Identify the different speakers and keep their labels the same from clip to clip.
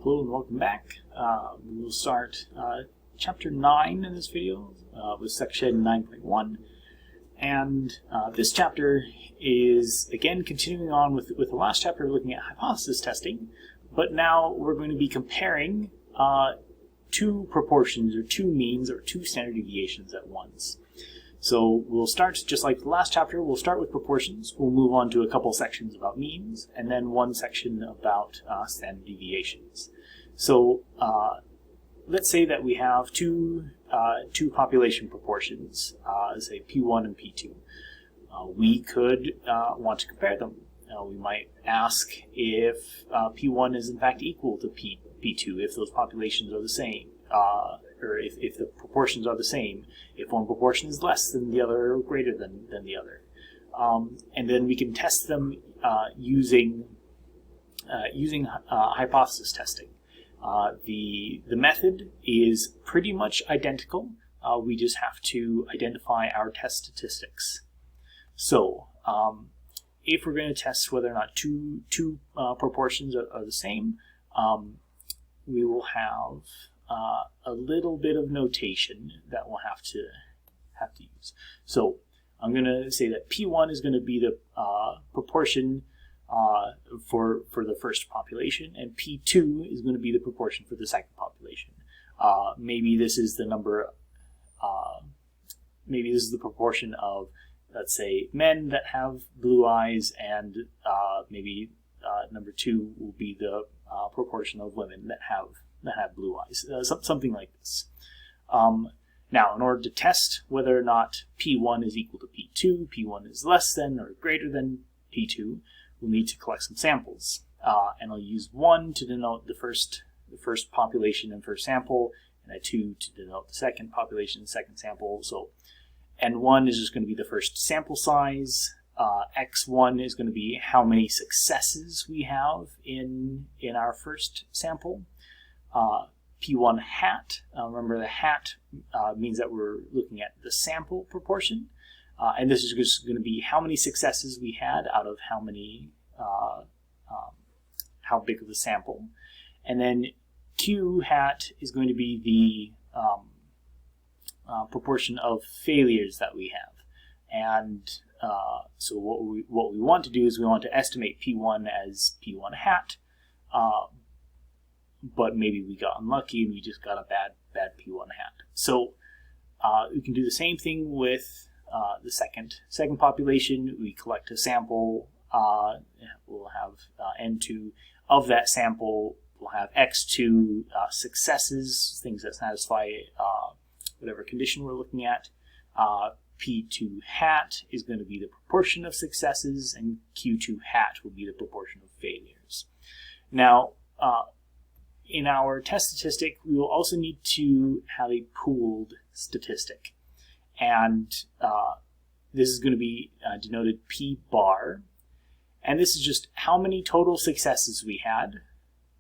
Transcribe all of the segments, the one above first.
Speaker 1: Hello and welcome back. We will start Chapter 9 in this video with Section 9.1. And this chapter is, again, continuing on with the last chapter looking at hypothesis testing. But now we're going to be comparing two proportions or two means or two standard deviations at once. So we'll start, just like the last chapter, we'll start with proportions. We'll move on to a couple sections about means, and then one section about standard deviations. So let's say that we have two population proportions, say P1 and P2. We could want to compare them. We might ask if P1 is in fact equal to P2, if those populations are the same. Or if the proportions are the same, if one proportion is less than the other or greater than the other. And then we can test them using hypothesis testing. The method is pretty much identical. We just have to identify our test statistics. So if we're going to test whether or not two proportions are the same, we will have a little bit of notation that we'll have to use. So I'm going to say that P1 is going to be the proportion for the first population, and P2 is going to be the proportion for the second population. Maybe this is the number. Maybe this is the proportion of, let's say, men that have blue eyes, and maybe number 2 will be the proportion of women that have blue eyes, something like this. Now, in order to test whether or not P1 is equal to P2, P1 is less than or greater than P2, we'll need to collect some samples. And I'll use 1 to denote the first population and first sample, and a 2 to denote the second population and second sample. So N1 is just going to be the first sample size. X1 is going to be how many successes we have in our first sample. P1 hat, remember the hat means that we're looking at the sample proportion, and this is just going to be how many successes we had out of how big of the sample. And then Q hat is going to be the proportion of failures that we have. And so what we want to do is we want to estimate P1 as P1 hat, but maybe we got unlucky and we just got a bad P1 hat. So we can do the same thing with the second population. We collect a sample. We'll have N2 of that sample. We'll have X2 successes, things that satisfy whatever condition we're looking at. P2 hat is going to be the proportion of successes, and Q2 hat will be the proportion of failures. Now, in our test statistic, we will also need to have a pooled statistic. And this is going to be denoted P bar. And this is just how many total successes we had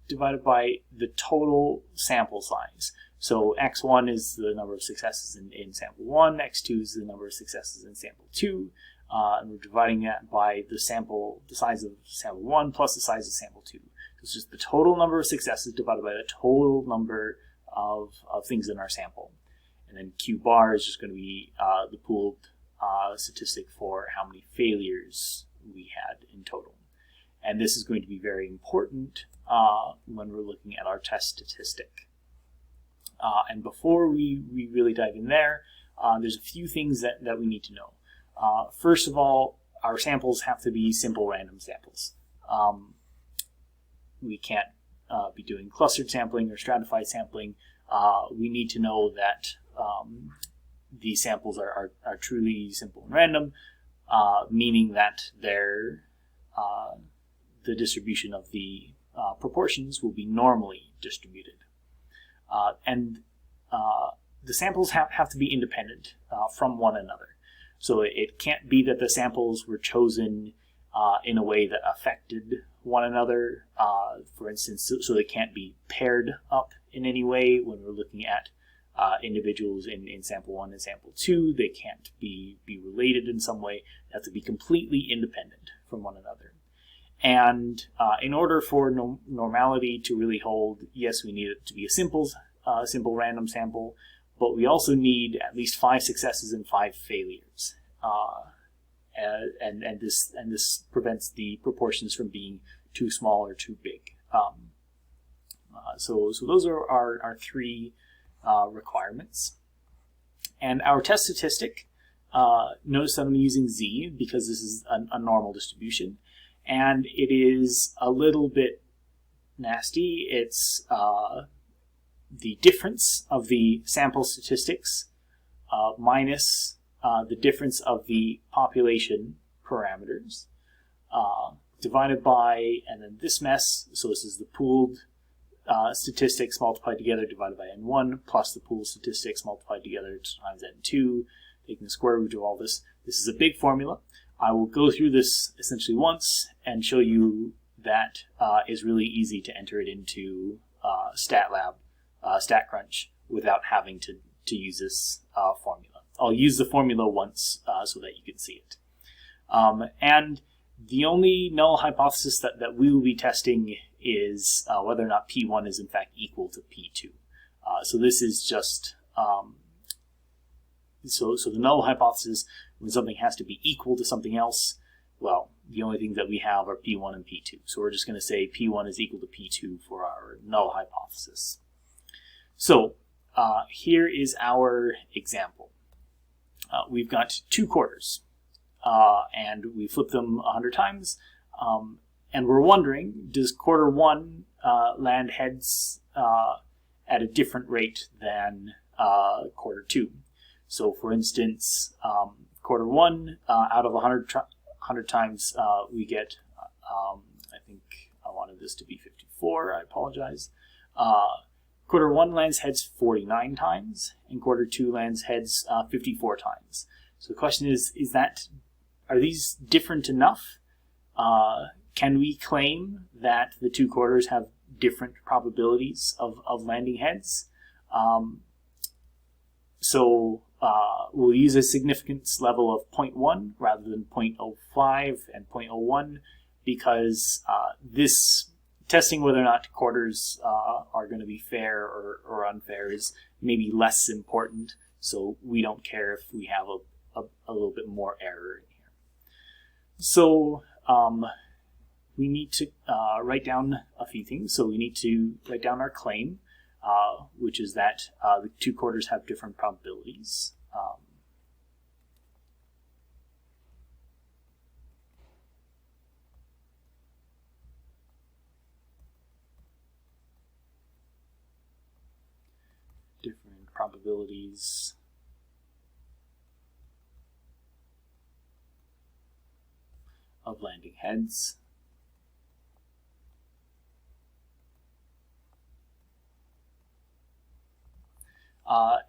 Speaker 1: divided by the total sample size. So X1 is the number of successes in sample 1, X2 is the number of successes in sample 2, and we're dividing that by the size of sample 1 plus the size of sample 2. It's just the total number of successes divided by the total number of things in our sample. And then Q bar is just going to be the pooled statistic for how many failures we had in total. And this is going to be very important when we're looking at our test statistic. And before we really dive in there, there's a few things that we need to know. First of all, our samples have to be simple random samples. We can't be doing clustered sampling or stratified sampling. We need to know that these samples are truly simple and random, meaning that the distribution of the proportions will be normally distributed. And the samples have to be independent from one another. So it can't be that the samples were chosen in a way that affected one another, for instance, so they can't be paired up in any way when we're looking at individuals in sample 1 and sample 2. They can't be related in some way. They have to be completely independent from one another. And in order for normality to really hold, yes, we need it to be a simple random sample, but we also need at least 5 successes and 5 failures. And this prevents the proportions from being too small or too big. So those are our 3 requirements. And our test statistic, notice that I'm using Z because this is a normal distribution, and it is a little bit nasty. It's the difference of the sample statistics minus the difference of the population parameters divided by, and then this mess, so this is the pooled statistics multiplied together divided by n1 plus the pooled statistics multiplied together times n2, taking the square root of all this. This is a big formula. I will go through this essentially once and show you that is really easy to enter it into StatLab, StatCrunch, without having to use this formula. I'll use the formula once so that you can see it. And the only null hypothesis that we will be testing is whether or not P1 is in fact equal to P2. So this is just, so the null hypothesis, when something has to be equal to something else, well, the only things that we have are P1 and P2. So we're just going to say P1 is equal to P2 for our null hypothesis. So here is our example. We've got 2 quarters, and we flip them 100 times, and we're wondering, does quarter 1 land heads at a different rate than quarter 2? So for instance, quarter 1 out of 100 times we get, I think I wanted this to be 54, I apologize. Quarter 1 lands heads 49 times, and quarter 2 lands heads 54 times. So the question is are these different enough? Can we claim that the 2 quarters have different probabilities of landing heads? So we'll use a significance level of 0.1 rather than 0.05 and 0.01 because this testing whether or not quarters are going to be fair or unfair is maybe less important, so we don't care if we have a little bit more error in here. So we need to write down a few things. So we need to write down our claim, which is that the 2 quarters have different probabilities. Different probabilities of landing heads.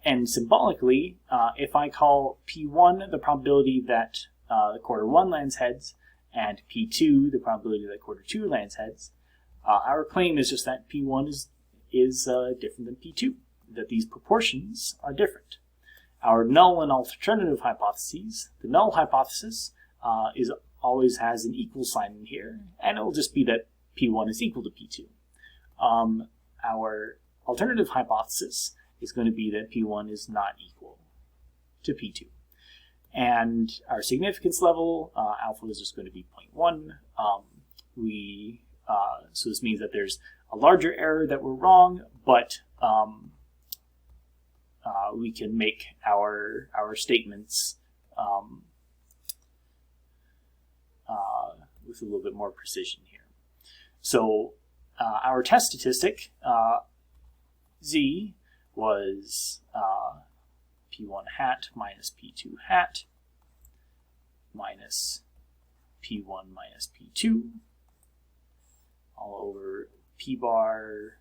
Speaker 1: And symbolically, if I call P1 the probability that the quarter 1 lands heads, and P2 the probability that quarter 2 lands heads, our claim is just that P1 is different than P2, that these proportions are different. Our null and alternative hypotheses, the null hypothesis always has an equal sign in here, and it will just be that P1 is equal to P2. Our alternative hypothesis is going to be that P1 is not equal to P2. And our significance level, alpha is just going to be 0.1. So this means that there's a larger error that we're wrong, but we can make our statements with a little bit more precision here. So our test statistic, Z, was P1 hat minus P2 hat minus P1 minus P2 all over P bar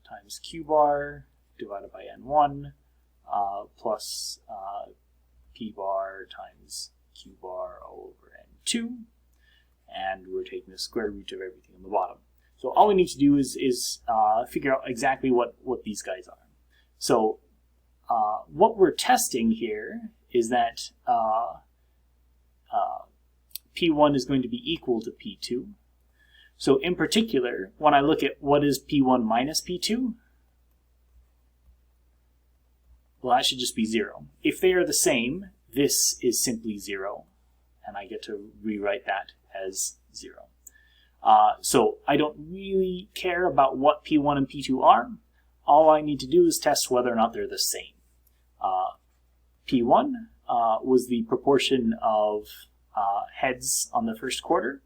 Speaker 1: times Q bar divided by N1 plus P bar times Q bar all over N2, and we're taking the square root of everything on the bottom. So all we need to do is figure out exactly what these guys are. So what we're testing here is that P1 is going to be equal to P2. So in particular, when I look at what is P1 minus P2, well, that should just be 0. If they are the same, this is simply 0, and I get to rewrite that as 0. So I don't really care about what P1 and P2 are. All I need to do is test whether or not they're the same. P1 was the proportion of heads on the first quarter.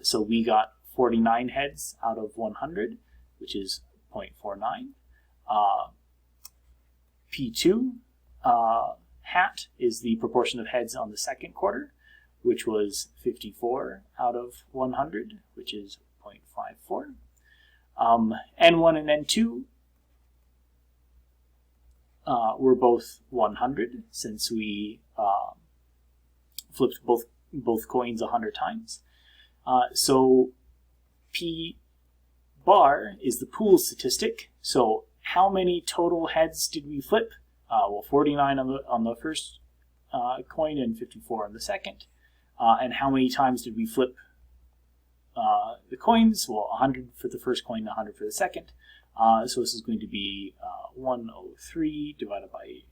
Speaker 1: So we got 49 heads out of 100, which is 0.49. P2 hat is the proportion of heads on the second quarter, which was 54 out of 100, which is 0.54. N1 and N2 were both 100, since we flipped both coins 100 times. So P bar is the pool statistic. So how many total heads did we flip? Well, 49 on the first coin and 54 on the second. And how many times did we flip the coins? Well, 100 for the first coin, 100 for the second. So this is going to be 103 divided by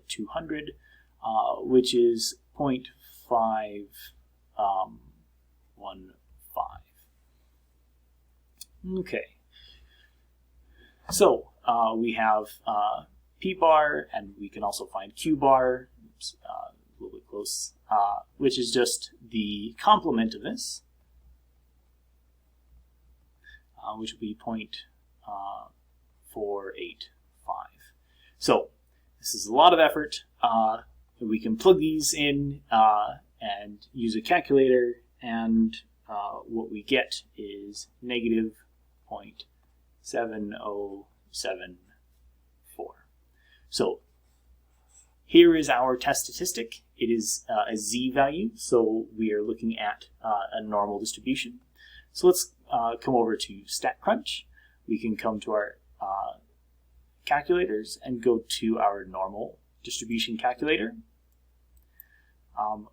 Speaker 1: 200, which is 0.515. Okay. So we have P bar, and we can also find Q bar. Oops, a little bit close, which is just the complement of this, which will be 0.485. So this is a lot of effort. We can plug these in and use a calculator, and what we get is negative 0.7074. So here is our test statistic. It is a z-value, so we are looking at a normal distribution. So let's come over to StatCrunch. We can come to our calculators and go to our normal distribution calculator.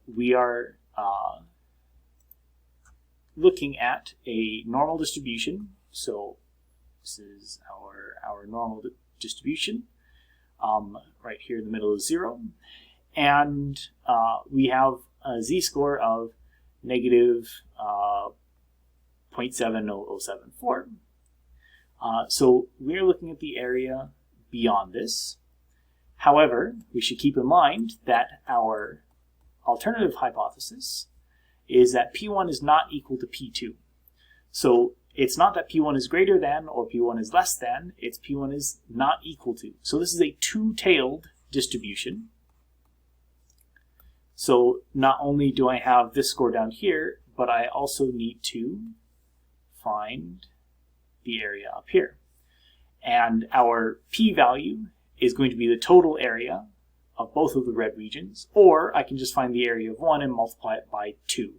Speaker 1: We are looking at a normal distribution. So this is our normal distribution. Right here in the middle is 0. And we have a z-score of negative 0.70074. So we're looking at the area beyond this. However, we should keep in mind that our alternative hypothesis is that P1 is not equal to P2. So it's not that P1 is greater than or P1 is less than, it's P1 is not equal to. So this is a two-tailed distribution. So not only do I have this score down here, but I also need to find the area up here. And our p-value is going to be the total area of both of the red regions, or I can just find the area of one and multiply it by 2.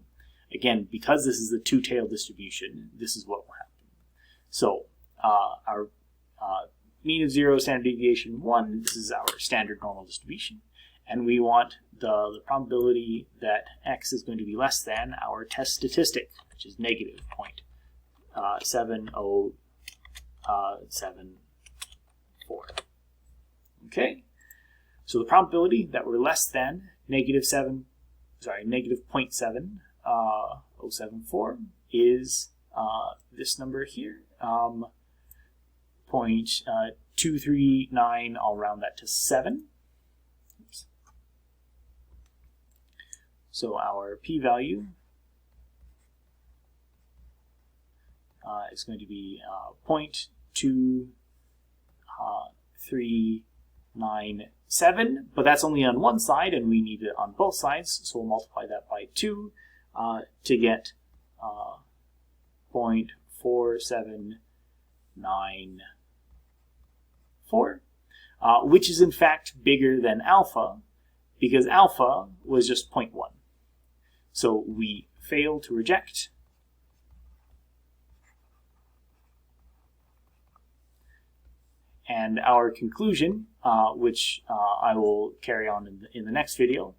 Speaker 1: Again, because this is the two-tailed distribution, this is what will happen. So our mean of 0, standard deviation 1, this is our standard normal distribution. And we want the probability that x is going to be less than our test statistic, which is negative 0.7074. Okay, so the probability that we're less than negative 0.7074 is this number here, 0.239. I'll round that to 7. Oops. So our p-value is going to be 0.2397, but that's only on one side, and we need it on both sides, so we'll multiply that by 2 to get 0.4794, which is in fact bigger than alpha, because alpha was just 0.1. So we fail to reject. And our conclusion, which I will carry on in the next video,